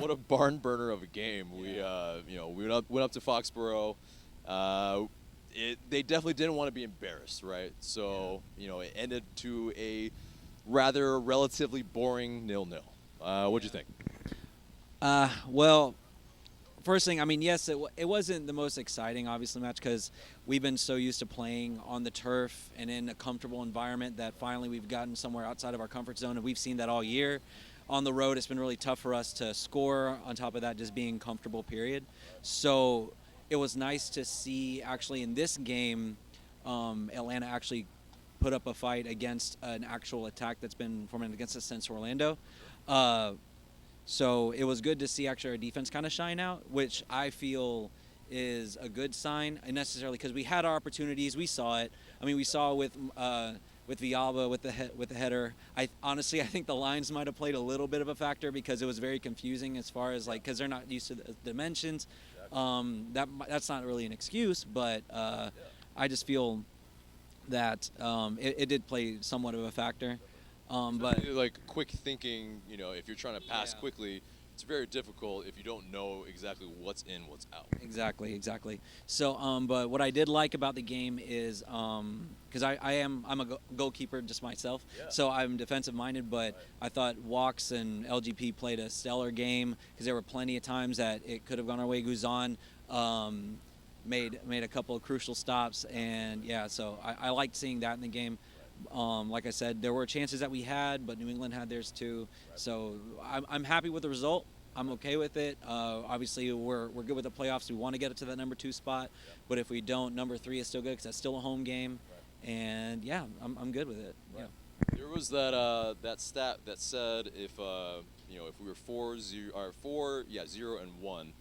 what a barn burner of a game. We went up to Foxborough. They definitely didn't want to be embarrassed, right? So it ended to a rather relatively boring 0-0. What'd you think? Well, first thing, I mean, yes, it wasn't the most exciting, obviously, match because we've been so used to playing on the turf and in a comfortable environment that finally we've gotten somewhere outside of our comfort zone, and we've seen that all year. On the road, it's been really tough for us to score. On top of that, just being comfortable, period. So it was nice to see, actually, in this game, Atlanta actually put up a fight against an actual attack that's been forming against us since Orlando. So it was good to see actually our defense kind of shine out, which I feel is a good sign, and necessarily because we had our opportunities, we saw it. I mean, we saw with Villalba with the header. I think the lines might have played a little bit of a factor because it was very confusing as far as because they're not used to the dimensions. That's not really an excuse, but I just feel that it did play somewhat of a factor. But like quick thinking, if you're trying to pass quickly, it's very difficult if you don't know exactly what's in, what's out. Exactly. So, but what I did like about the game is because I'm a goalkeeper just myself, so I'm defensive minded. But I thought Walks and LGP played a stellar game because there were plenty of times that it could have gone our way. Guzan made a couple of crucial stops, and so I liked seeing that in the game. Like I said, there were chances that we had, but New England had theirs too. So I'm happy with the result. I'm okay with it. Obviously, we're good with the playoffs. We want to get it to that number 2 spot. But if we don't, number 3 is still good because that's still a home game. And I'm good with it. Right. Yeah. There was that stat that said if we were 0 and 1,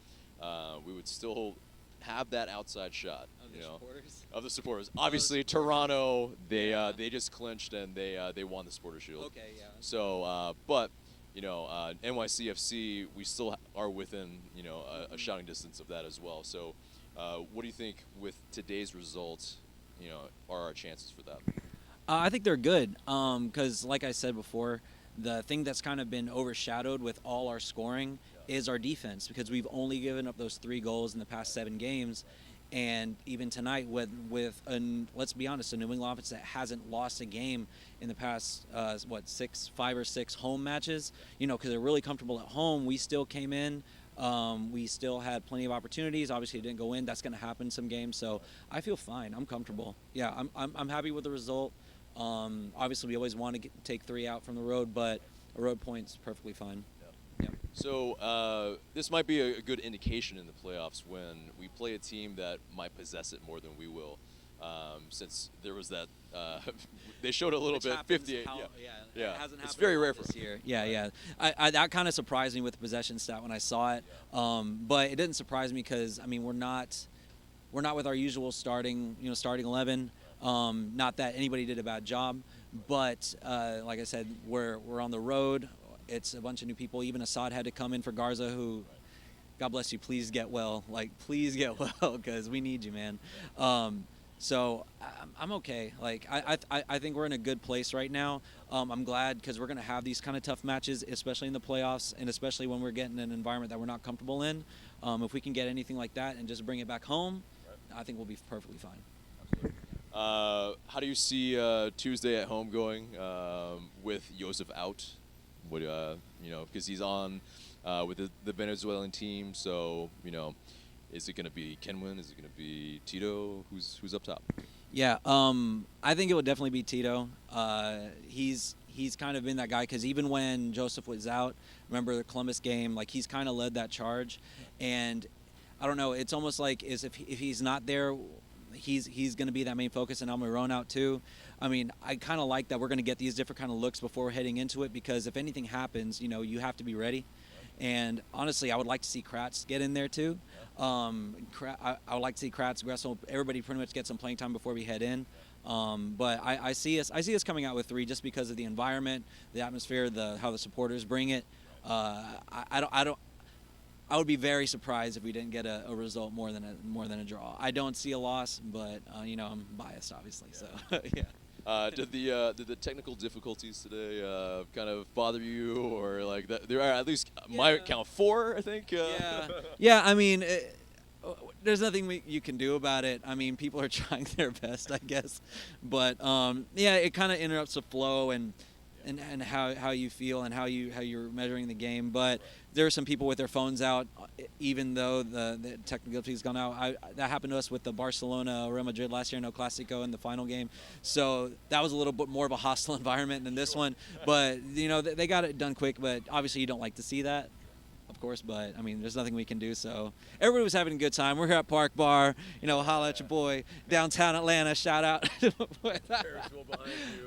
we would still have that outside shot. Of the supporters. Obviously, Toronto, they just clinched and they won the Supporter Shield. Okay, yeah. So, but NYCFC, we still are within a shouting distance of that as well. So, what do you think with today's results? Are our chances for that? I think they're good because, like I said before, the thing that's kind of been overshadowed with all our scoring is our defense because we've only given up those 3 goals in the past 7 games. And even tonight with let's be honest, a New England offense that hasn't lost a game in the past 5 or 6 home matches, because they're really comfortable at home. We still came in. We still had plenty of opportunities. Obviously, it didn't go in. That's going to happen some games. So I feel fine. I'm comfortable. Yeah, I'm happy with the result. Obviously, we always want to take 3 out from the road, but a road point's perfectly fine. Yeah. So this might be a good indication in the playoffs when we play a team that might possess it more than we will, since there was that they showed a little bit 58. It hasn't happened. It's very rare for this year. Yeah. I that kind of surprised me with the possession stat when I saw it, but it didn't surprise me because we're not with our usual starting 11. Not that anybody did a bad job, but like I said, we're on the road. It's a bunch of new people. Even Assad had to come in for Garza, who, God bless you, please get well. Please get well because we need you, man. So I'm okay. I think we're in a good place right now. I'm glad because we're going to have these kind of tough matches, especially in the playoffs, and especially when we're getting an environment that we're not comfortable in. If we can get anything like that and just bring it back home, I think we'll be perfectly fine. Absolutely. How do you see Tuesday at home going with Josef out? Because he's on with the Venezuelan team. So, is it going to be Kenwin? Is it going to be Tito? Who's up top? Yeah, I think it would definitely be Tito. He's kind of been that guy because even when Josef was out, remember the Columbus game, he's kind of led that charge. And I don't know, it's almost like if he's not there, he's going to be that main focus, and Almiron out too. I kind of like that we're going to get these different kind of looks before heading into it because if anything happens, you have to be ready. And honestly, I would like to see Kratz get in there too. I would like to see Kratz, Gressel, everybody pretty much get some playing time before we head in. But I see us coming out with 3 just because of the environment, the atmosphere, how the supporters bring it. I would be very surprised if we didn't get a result more than a draw. I don't see a loss, but I'm biased, obviously. So yeah. Did the technical difficulties today kind of bother you, or like that? There are at least my count 4, I think. Yeah. I mean, there's nothing you can do about it. I mean, people are trying their best, I guess. But it kind of interrupts the flow and how you feel and how you're measuring the game. But there are some people with their phones out, even though the technicality's gone out. That happened to us with the Barcelona Real Madrid last year, no Clasico in the final game. So that was a little bit more of a hostile environment than this one. But they got it done quick. But obviously you don't like to see that, of course. But I mean, there's nothing we can do. So everybody was having a good time. We're here at Park Bar. Holla at your boy, downtown Atlanta. Shout out.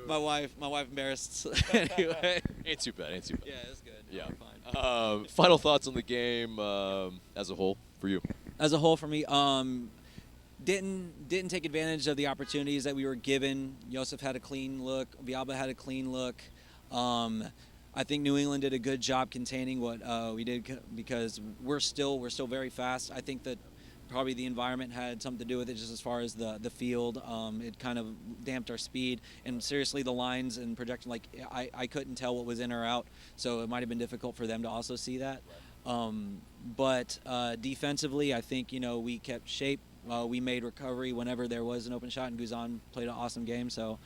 My wife embarrassed. Anyway. Ain't too bad. Yeah, it's good. Yeah. Fine. Final thoughts on the game as a whole for you? As a whole for me, didn't take advantage of the opportunities that we were given. Josef had a clean look. Villalba had a clean look. I think New England did a good job containing what we did because we're still very fast. I think that probably the environment had something to do with it, just as far as the field. It kind of damped our speed. And seriously, the lines and projection, like I couldn't tell what was in or out, so it might have been difficult for them to also see that. But defensively, I think we kept shape. We made recovery whenever there was an open shot, and Guzan played an awesome game. So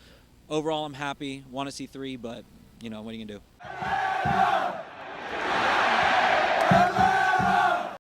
overall, I'm happy. Want to see 3, but what are you gonna do?